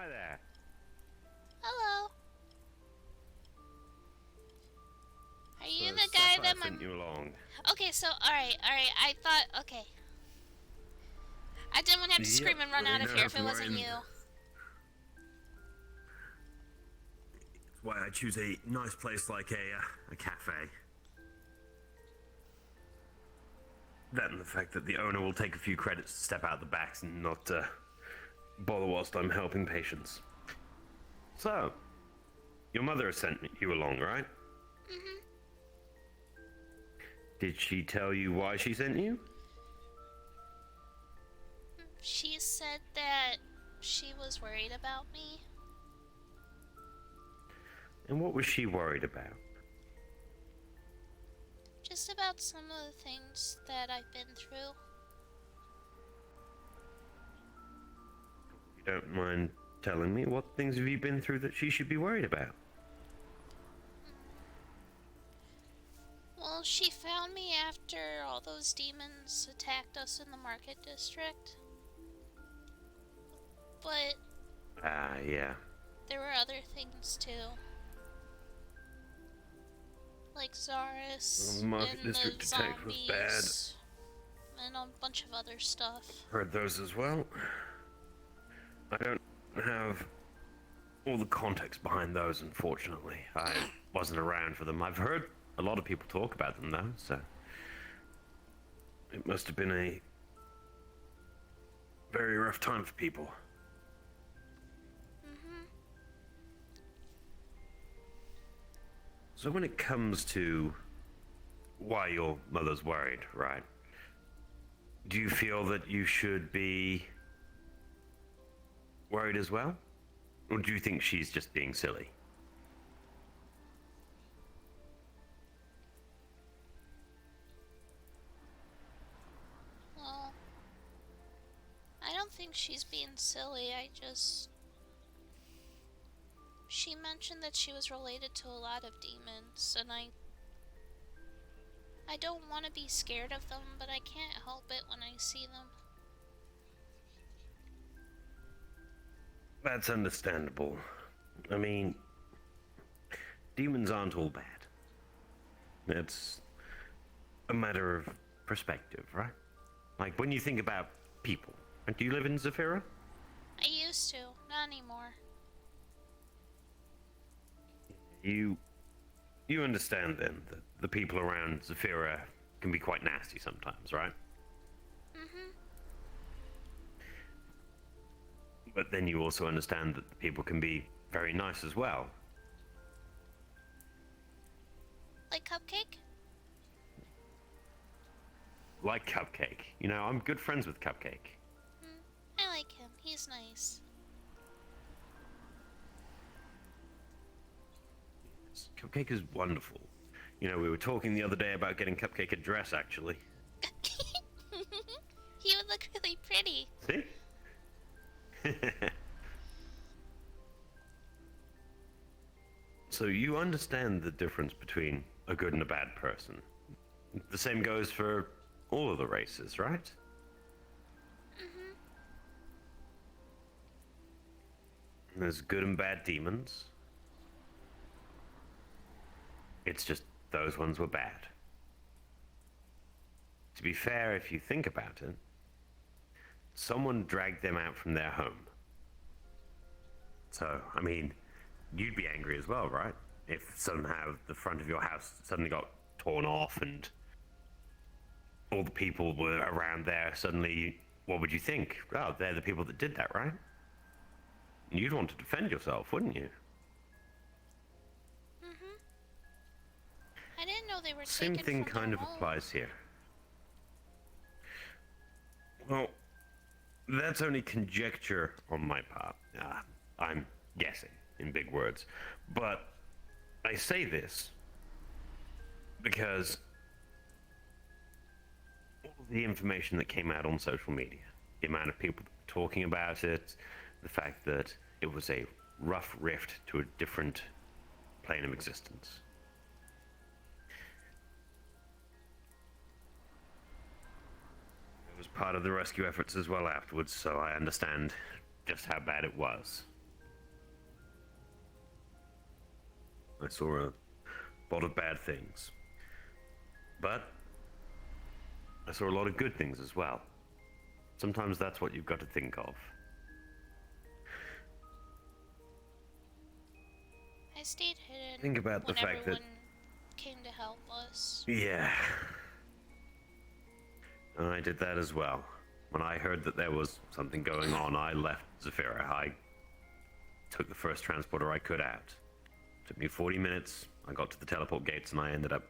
Hi there. Hello. Are you So the guy Sapphire that my... sent you along. Okay, so, alright. I thought, okay. I didn't want to have to Yep, scream and run well, out you of don't here have if to it worry. wasn't you. That's why I choose a nice place like a cafe. That and the fact that the owner will take a few credits to step out the backs and not bother whilst I'm helping patients. So, your mother has sent you along, right? Mm-hmm. Did she tell you why she sent you? She said that she was worried about me. And what was she worried about? Just about some of the things that I've been through. You don't mind telling me what things have you been through that she should be worried about? Well, she found me after all those demons attacked us in the market district. But Yeah. there were other things too. Like Zaris The market and the district attack was bad. zombies and a bunch of other stuff. Heard those as well. I don't have all the context behind those, unfortunately. I wasn't around for them. I've heard a lot of people talk about them, though, so it must have been a very rough time for people. Mm-hmm. So when it comes to why your mother's worried, right? Do you feel that you should be worried as well? Or do you think she's just being silly? Well, I don't think she's being silly. She mentioned that she was related to a lot of demons, and I don't want to be scared of them, but I can't help it when I see them. That's understandable. I mean, demons aren't all bad. It's a matter of perspective, right? Like when you think about people. Do you live in Zafira? I used to, not anymore. You understand then that the people around Zafira can be quite nasty sometimes, right? Mm-hmm. But then you also understand that the people can be very nice as well. Like Cupcake? Like Cupcake. You know, I'm good friends with Cupcake. I like him. He's nice. Cupcake is wonderful. You know, we were talking the other day about getting Cupcake a dress, actually. He would look really pretty. See? So you understand the difference between a good and a bad person. The same goes for all of the races, right? Mm-hmm. There's good and bad demons. It's just those ones were bad. To be fair, if you think about it, someone dragged them out from their home. So, I mean, you'd be angry as well, right? If somehow the front of your house suddenly got torn off and all the people were around there, suddenly, what would you think? Oh, they're the people that did that, right? You'd want to defend yourself, wouldn't you? Mm-hmm. I didn't know they were Same taken thing from kind their of home. applies here. Well, that's only conjecture on my part. I'm guessing, in big words. But I say this because all of the information that came out on social media, the amount of people talking about it, the fact that it was a rough rift to a different plane of existence. It was part of the rescue efforts as well afterwards, so I understand just how bad it was. I saw a lot of bad things. But I saw a lot of good things as well. Sometimes that's what you've got to think of. I stayed hidden Think about the when fact that... everyone came to help us. Yeah. And I did that as well. When I heard that there was something going on, I left Sapphire. I took the first transporter I could out. Took me 40 minutes. I got to the teleport gates and I ended up...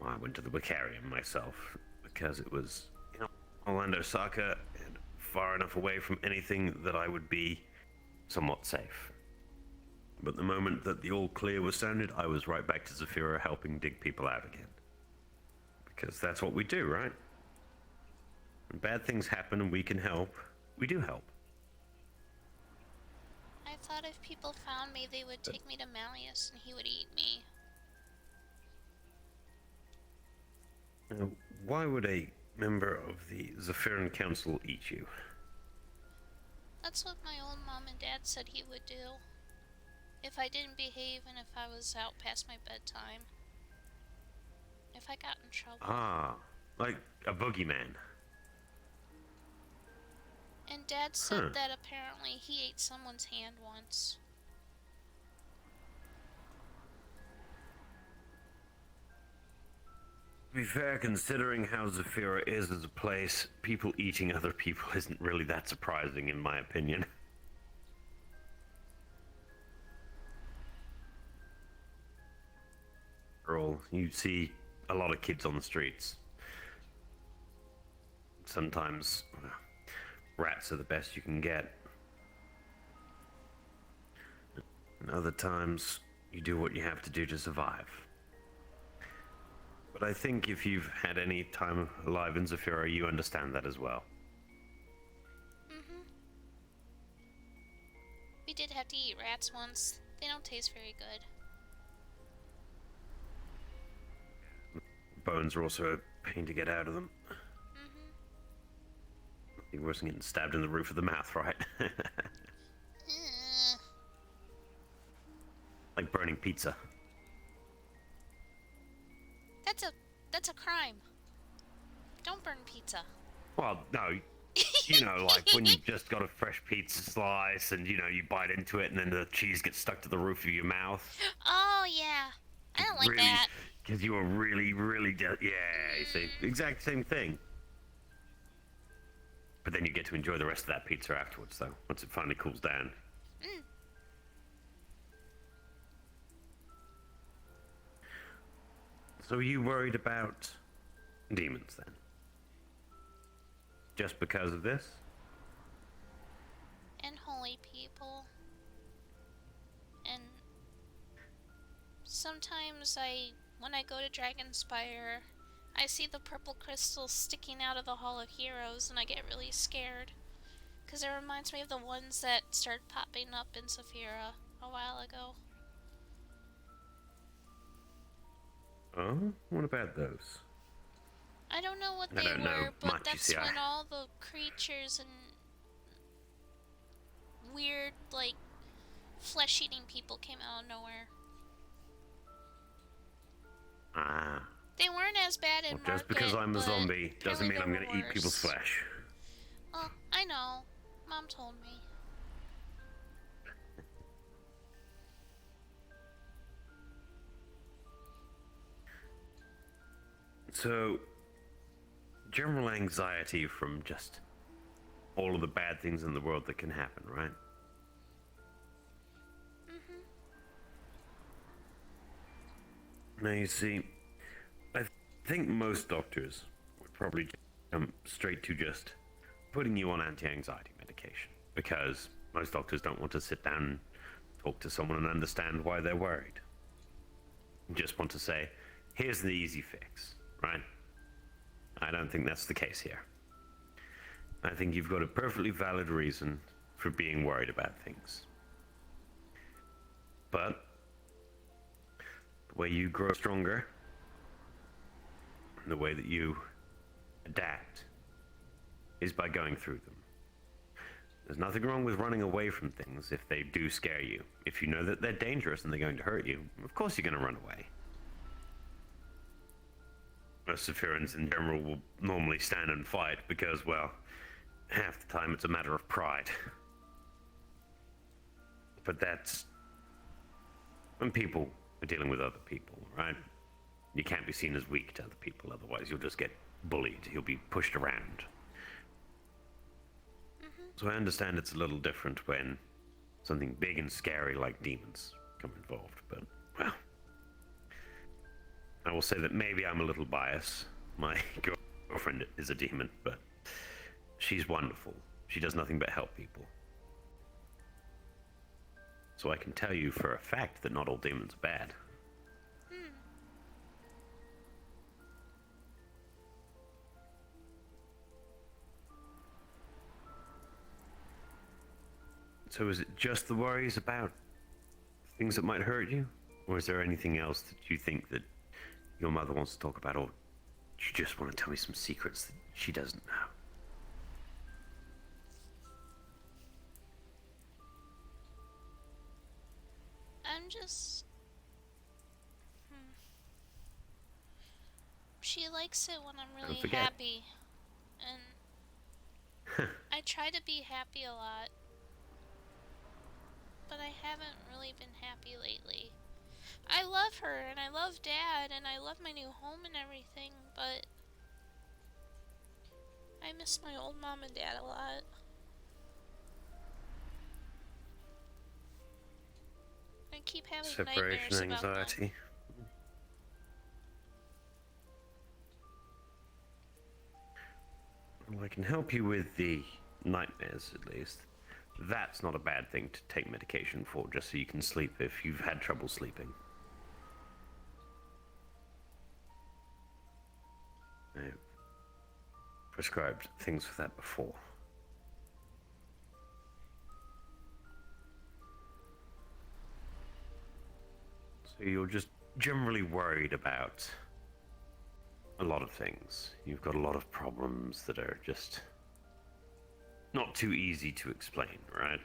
Well, I went to the Wicarium myself because it was, you know, Orlando Saka and far enough away from anything that I would be somewhat safe. But the moment that the all clear was sounded, I was right back to Sapphire helping dig people out again. Because that's what we do, right? When bad things happen and we can help, we do help. I thought if people found me, they would take me to Malleus and he would eat me. Now, why would a member of the Zaphiran Council eat you? That's what my old mom and dad said he would do. If I didn't behave and if I was out past my bedtime. If I got in trouble. Ah, like a boogeyman. And Dad said that apparently he ate someone's hand once. To be fair, considering how Sapphire is as a place, people eating other people isn't really that surprising in my opinion. Earl, you see a lot of kids on the streets. Sometimes rats are the best you can get. And other times, you do what you have to do to survive. But I think if you've had any time alive in Sapphire, you understand that as well. We did have to eat rats once. They don't taste very good. Bones are also a pain to get out of them. Nothing worse than getting stabbed in the roof of the mouth, right? Like burning pizza. That's a crime. Don't burn pizza. Well, no. You know, like when you just got a fresh pizza slice and, you know, you bite into it and then the cheese gets stuck to the roof of your mouth. Oh, yeah. I don't like really, that. Because you were really, yeah, you see. Exact same thing. But then you get to enjoy the rest of that pizza afterwards, though, once it finally cools down. So are you worried about demons, then? Just because of this? And holy people. And sometimes when I go to Dragonspire, I see the purple crystals sticking out of the Hall of Heroes and I get really scared. Because it reminds me of the ones that started popping up in Sapphire a while ago. Oh? What about those? I don't know what I they don't know were, but much, you that's see, when all the creatures and weird, like, flesh-eating people came out of nowhere. Ah. They weren't as bad in Well, just because I'm a zombie doesn't mean I'm going to eat people's worse. flesh. Well, I know. Mom told me. So, general anxiety from just all of the bad things in the world that can happen, right? Now you see, I think most doctors would probably come straight to just putting you on anti-anxiety medication, because most doctors don't want to sit down and talk to someone and understand why they're worried. Just want to say, here's the easy fix, right? I don't think that's the case here. I think you've got a perfectly valid reason for being worried about things. But the way you grow stronger, the way that you adapt, is by going through them. There's nothing wrong with running away from things if they do scare you. If you know that they're dangerous and they're going to hurt you, of course you're going to run away. Most Sapphireans in general will normally stand and fight because, well, half the time it's a matter of pride. But that's when people are dealing with other people, right? You can't be seen as weak to other people, otherwise you'll just get bullied. You'll be pushed around. So I understand it's a little different when something big and scary like demons come involved, but, well, I will say that maybe I'm a little biased. My girlfriend is a demon, but she's wonderful. She does nothing but help people. So I can tell you for a fact that not all demons are bad. So is it just the worries about things that might hurt you? Or is there anything else that you think that your mother wants to talk about, or do you just want to tell me some secrets that she doesn't know? I'm just... She likes it when I'm really happy. And I try to be happy a lot. But I haven't really been happy lately. I love her, and I love Dad, and I love my new home and everything, but I miss my old mom and dad a lot. I keep having nightmares Separation anxiety. Well, I can help you with the nightmares, at least. That's not a bad thing to take medication for, just so you can sleep if you've had trouble sleeping. I've prescribed things for that before. So you're just generally worried about a lot of things. You've got a lot of problems that are just not too easy to explain, right?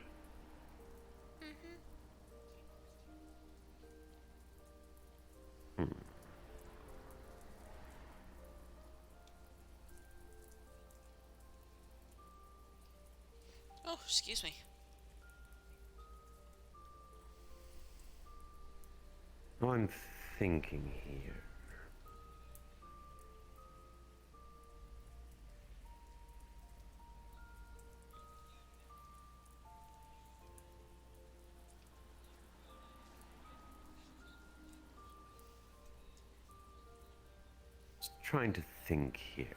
Oh, excuse me. I'm thinking here. Just trying to think here.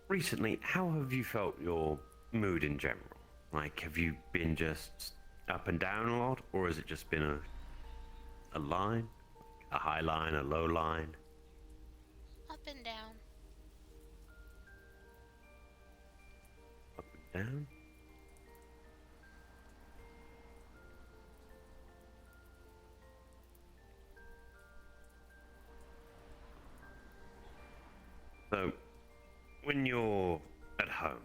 Recently, how have you felt your mood in general? Like, have you been just up and down a lot, or has it just been a line? A high line, a low line? Up and down. Up and down? So, when you're at home,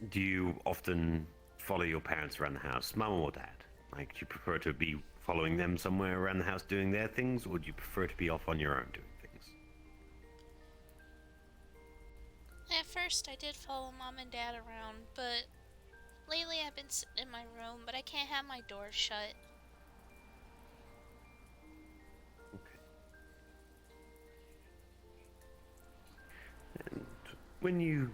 do you often follow your parents around the house, mum or dad? Like, do you prefer to be following them somewhere around the house doing their things, or do you prefer to be off on your own doing things? At first, I did follow Mom and Dad around, but lately I've been sitting in my room, but I can't have my door shut. Okay. And when you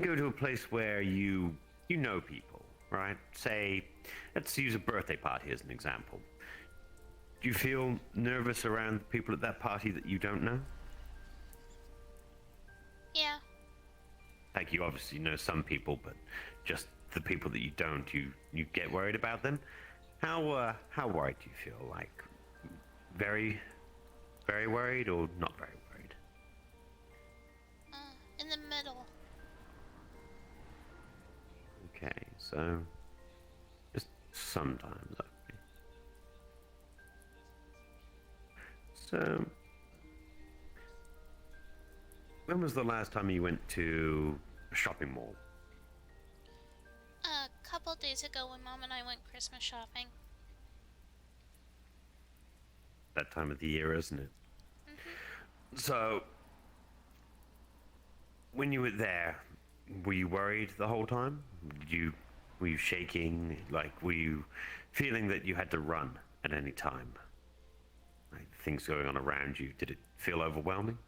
go to a place where you know people, right? Say, let's use a birthday party as an example. Do you feel nervous around people at that party that you don't know? Yeah. Like, you obviously know some people, but just the people that you don't, you get worried about them. How worried do you feel? Like, very, very worried, or not very worried? In the middle. Okay, so just sometimes. Okay. So When was the last time you went to a shopping mall? A couple days ago when Mom and I went Christmas shopping. That time of the year, isn't it? Mm-hmm. So, when you were there, were you worried the whole time? Were you shaking? Like, were you feeling that you had to run at any time? Like, things going on around you, did it feel overwhelming?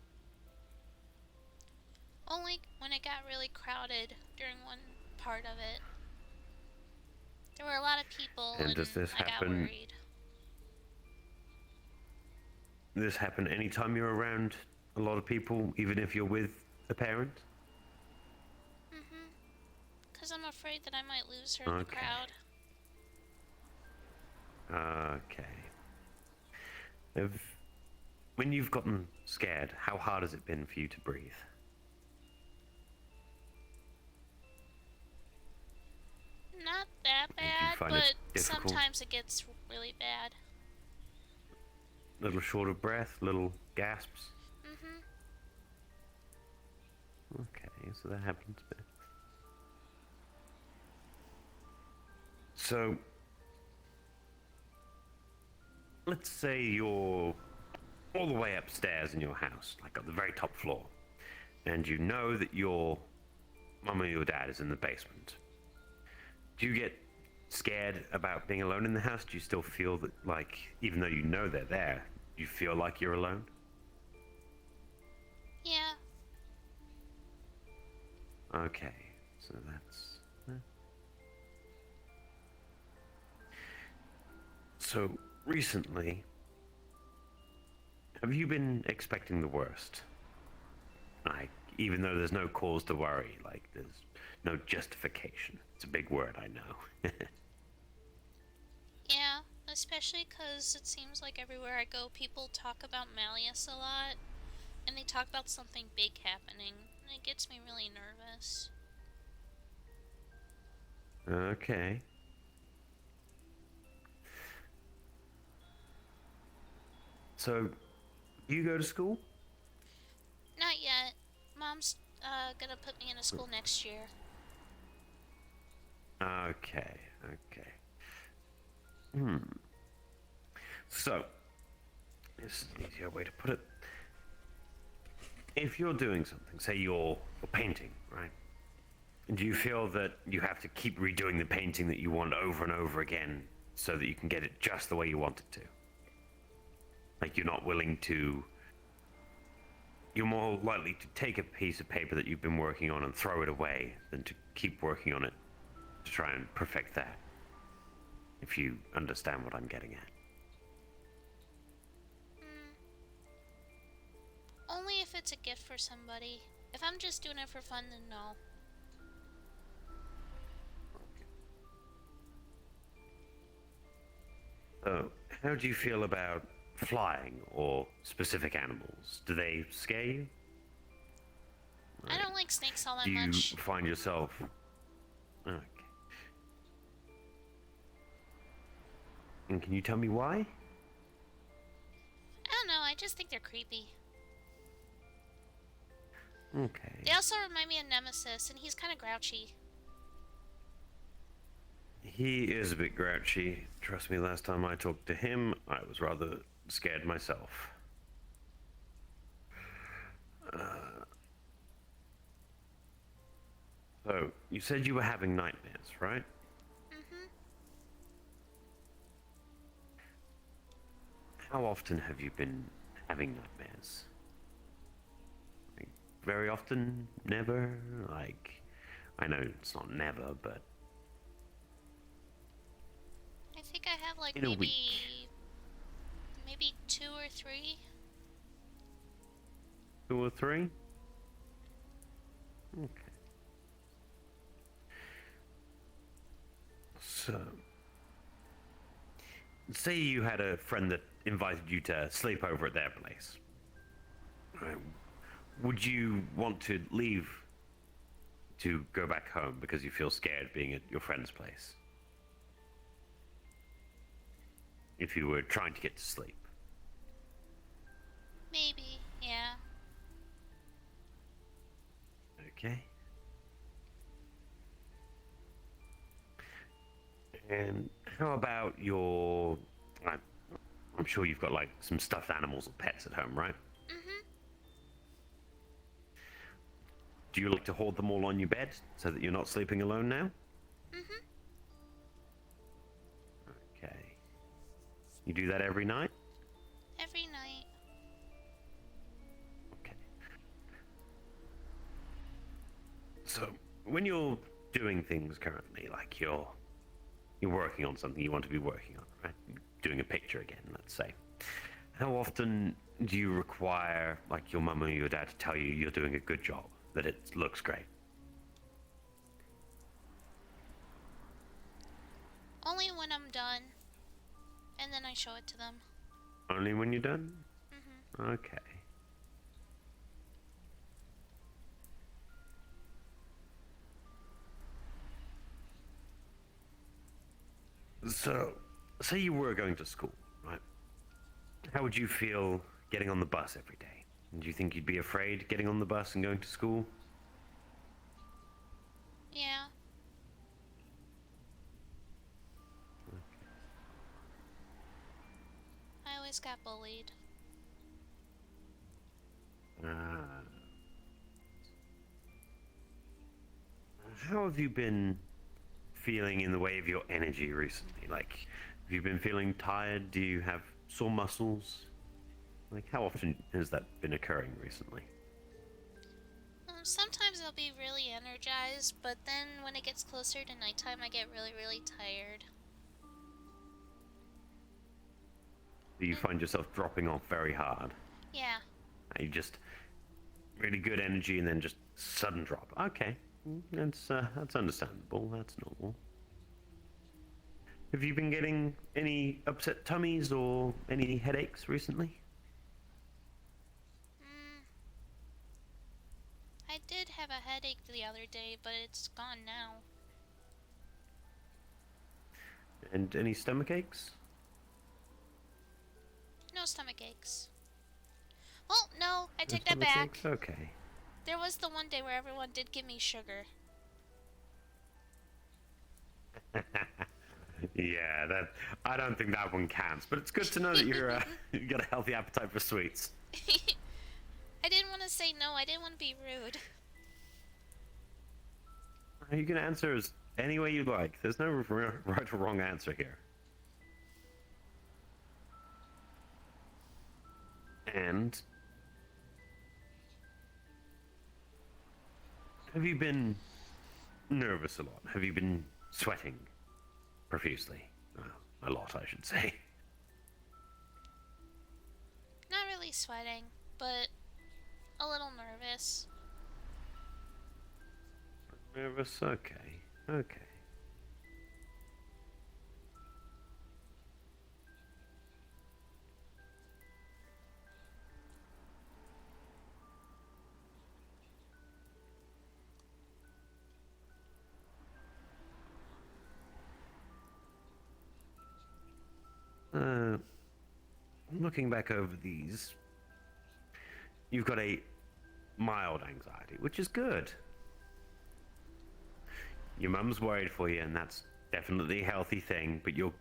Only when it got really crowded during one part of it. There were a lot of people And and does this I got happen? worried. This happen anytime you're around a lot of people, even if you're with a parent? Mm-hmm. Because I'm afraid that I might lose her in the crowd. Okay. When you've gotten scared, how hard has it been for you to breathe? Not that Do you bad, find but it difficult? sometimes it gets really bad. Little short of breath, little gasps? Mm-hmm. Okay, so that happens a bit. So, let's say you're all the way upstairs in your house, like on the very top floor, and you know that your mum or your dad is in the basement. Do you get scared about being alone in the house? Do you still feel that, like, even though you know they're there, you feel like you're alone? Yeah. Okay, so that's... So, recently, have you been expecting the worst? Like, even though there's no cause to worry, like, there's no justification. It's a big word, I know. Yeah, especially because it seems like everywhere I go, people talk about Malleus a lot, and they talk about something big happening, and it gets me really nervous. Okay. So, you go to school? Not yet. Mom's gonna put me in a school next year. Okay, okay. So, this is an easier way to put it. If you're doing something, say you're painting, right? Do you feel that you have to keep redoing the painting that you want over and over again so that you can get it just the way you want it to? Like you're not willing to... You're more likely to take a piece of paper that you've been working on and throw it away than to keep working on it to try and perfect that. If you understand what I'm getting at. Only if it's a gift for somebody. If I'm just doing it for fun, then no. So, how do you feel about flying or specific animals? Do they scare you? I don't like snakes all that Do you much. find yourself... Okay. And can you tell me why? I don't know, I just think they're creepy. Okay. They also remind me of Nemesis, and he's kind of grouchy. He is a bit grouchy. Trust me, last time I talked to him, I was rather scared myself. So, you said you were having nightmares, right? Mm-hmm. How often have you been having nightmares? Like, very often? Never? Like, I know it's not never, but... I think I have like In a maybe... week. Maybe 2 or 3. 2 or 3? Okay. So, say you had a friend that invited you to sleep over at their place. Right. Would you want to leave to go back home because you feel scared being at your friend's place? If you were trying to get to sleep. Maybe, yeah. Okay. And how about your... I'm, I'm sure you've got like some stuffed animals or pets at home, right? Mm-hmm. Do you like to hold them all on your bed so that you're not sleeping alone now? Mm-hmm. Okay. You do that every night? Every night. Okay. So, when you're doing things currently, like you're working on something you want to be working on, right? Doing a picture again, let's say. How often do you require, like, your mum or your dad to tell you you're doing a good job, that it looks great? Only when I'm done. And then I show it to them. Only when you're done? Mm-hmm. Okay. So, say you were going to school, right? How would you feel getting on the bus every day? Do you think you'd be afraid getting on the bus and going to school? Yeah. I always got bullied. Ah. How have you been feeling in the way of your energy recently? Like, have you been feeling tired? Do you have sore muscles? Like, how often has that been occurring recently? Sometimes I'll be really energized, but then when it gets closer to nighttime, I get really, really tired. Do you find yourself dropping off very hard? Yeah. You just really good energy and then just sudden drop. Okay, that's understandable. That's normal. Have you been getting any upset tummies or any headaches recently? Mm, I did have a headache the other day, but it's gone now. And any stomach aches? No stomach aches. Well, no, I No take that stomach back. aches? Okay. There was the one day where everyone did give me sugar. Yeah, that I don't think that one counts, but it's good to know that you got a healthy appetite for sweets. I didn't want to say no, I didn't want to be rude. You can answer as any way you like. There's no right or wrong answer here. And have you been nervous a lot? Have you been sweating profusely? A lot, I should say. Not really sweating, but a little nervous. Nervous? Okay. Okay. Looking back over these, you've got a mild anxiety, which is good. Your mum's worried for you, and that's definitely a healthy thing, but you're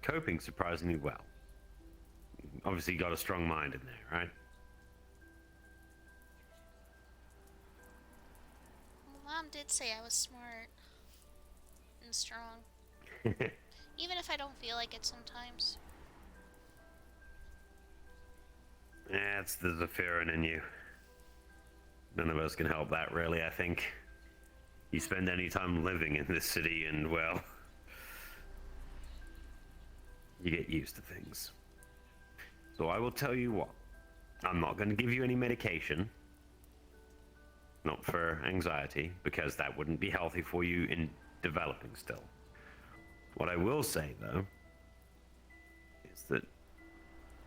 coping surprisingly well. Obviously, you got a strong mind in there, right? Mom did say I was smart and strong. Even if I don't feel like it sometimes. Yeah, there's a fear in you. None of us can help that, really, I think. You spend any time living in this city and, well, you get used to things. So I will tell you what. I'm not going to give you any medication. Not for anxiety, because that wouldn't be healthy for you in developing still. What I will say, though, is that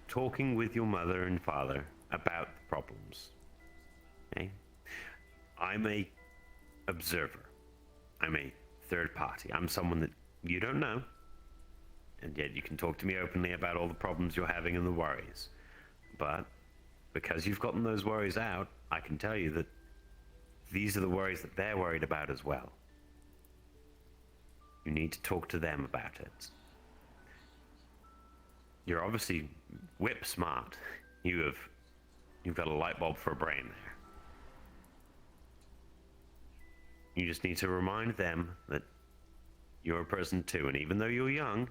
talking with your mother and father about the problems, okay? I'm a observer. I'm a third party. I'm someone that you don't know, and yet you can talk to me openly about all the problems you're having and the worries. But because you've gotten those worries out, I can tell you that these are the worries that they're worried about as well. You need to talk to them about it. You're obviously whip smart. You've got a light bulb for a brain there. You just need to remind them that you're a person too, and even though you're young,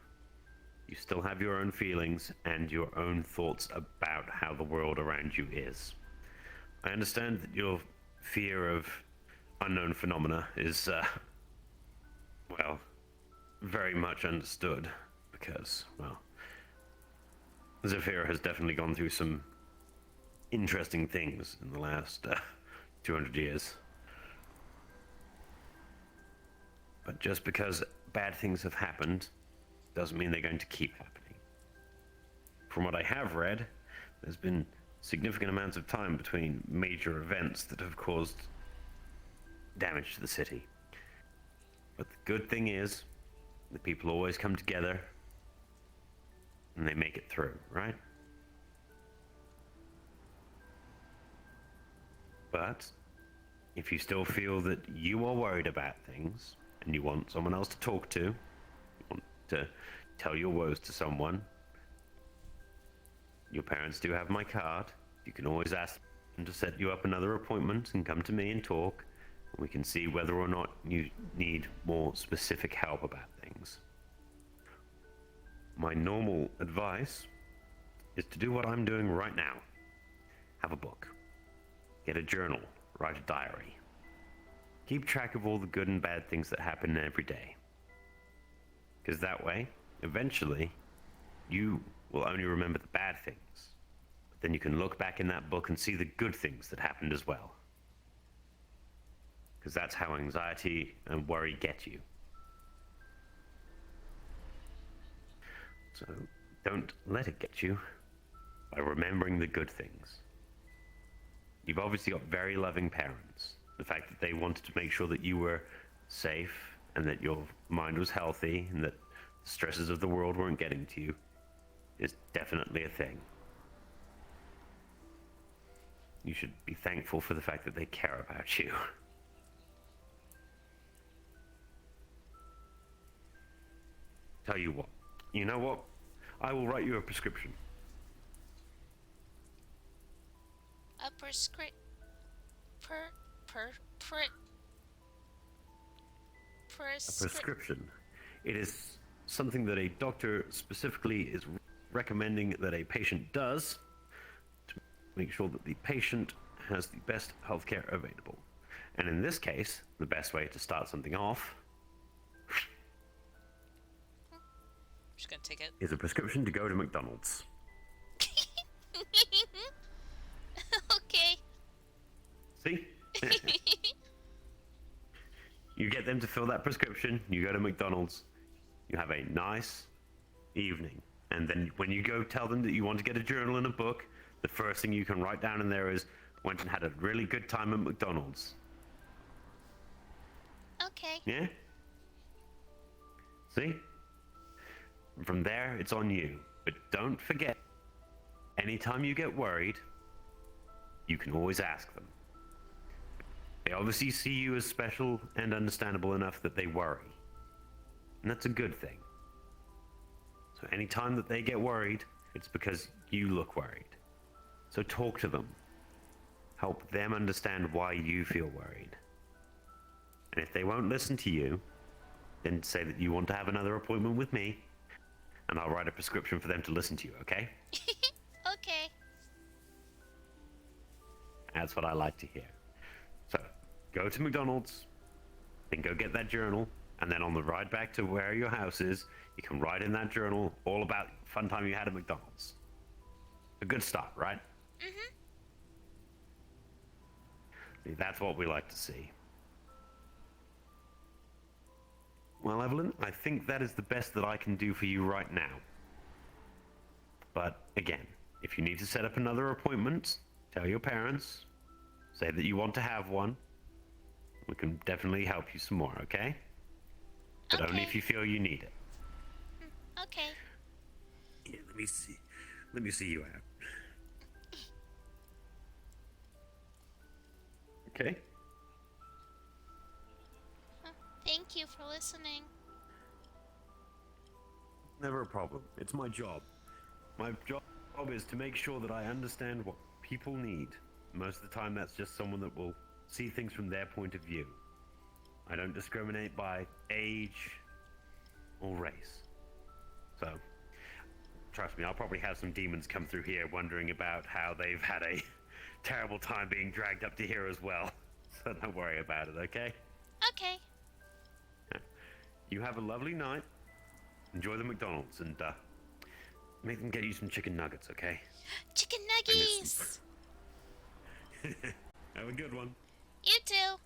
you still have your own feelings and your own thoughts about how the world around you is. I understand that your fear of unknown phenomena is, well, very much understood because, well, Sapphire has definitely gone through some interesting things in the last 200 years. But just because bad things have happened doesn't mean they're going to keep happening. From what I have read, there's been significant amounts of time between major events that have caused damage to the city. But the good thing is, the people always come together and they make it through, right? But if you still feel that you are worried about things and you want someone else to talk to, you want to tell your woes to someone, your parents do have my card. You can always ask them to set you up another appointment and come to me and talk. We can see whether or not you need more specific help about things. My normal advice is to do what I'm doing right now. Have a book. Get a journal. Write a diary. Keep track of all the good and bad things that happen every day. Because that way, eventually, you will only remember the bad things. But then you can look back in that book and see the good things that happened as well. Because that's how anxiety and worry get you. So don't let it get you by remembering the good things. You've obviously got very loving parents. The fact that they wanted to make sure that you were safe and that your mind was healthy and that the stresses of the world weren't getting to you is definitely a thing. You should be thankful for the fact that they care about you. Tell you what, you know what? I will write you a prescription. A prescription. It is something that a doctor specifically is recommending that a patient does to make sure that the patient has the best healthcare available. And in this case, the best way to start something off Just gonna take it. is a prescription to go to McDonald's. Okay. See? You get them to fill that prescription, you go to McDonald's, you have a nice evening. And then when you go tell them that you want to get a journal and a book, the first thing you can write down in there is, went and had a really good time at McDonald's. Okay. Yeah? See? From there, it's on you. But don't forget, anytime you get worried, you can always ask them. They obviously see you as special and understandable enough that they worry. And that's a good thing. So anytime that they get worried, it's because you look worried. So talk to them. Help them understand why you feel worried. And if they won't listen to you, then say that you want to have another appointment with me, and I'll write a prescription for them to listen to you, okay? Okay. That's what I like to hear. So, go to McDonald's, then go get that journal, and then on the ride back to where your house is, you can write in that journal all about the fun time you had at McDonald's. A good start, right? Mm-hmm. That's what we like to see. Well, Evelyn, I think that is the best that I can do for you right now. But again, if you need to set up another appointment, tell your parents, say that you want to have one. We can definitely help you some more, okay? But only if you feel you need it. Okay. Yeah, let me see you out. Okay? you for listening. Never a problem. It's my job. My job is to make sure that I understand what people need. Most of the time, that's just someone that will see things from their point of view. I don't discriminate by age or race. So, trust me, I'll probably have some demons come through here wondering about how they've had a terrible time being dragged up to here as well. So don't worry about it, okay? Okay. You have a lovely night. Enjoy the McDonald's and make them get you some chicken nuggets, okay? Chicken nuggies! Have a good one. You too.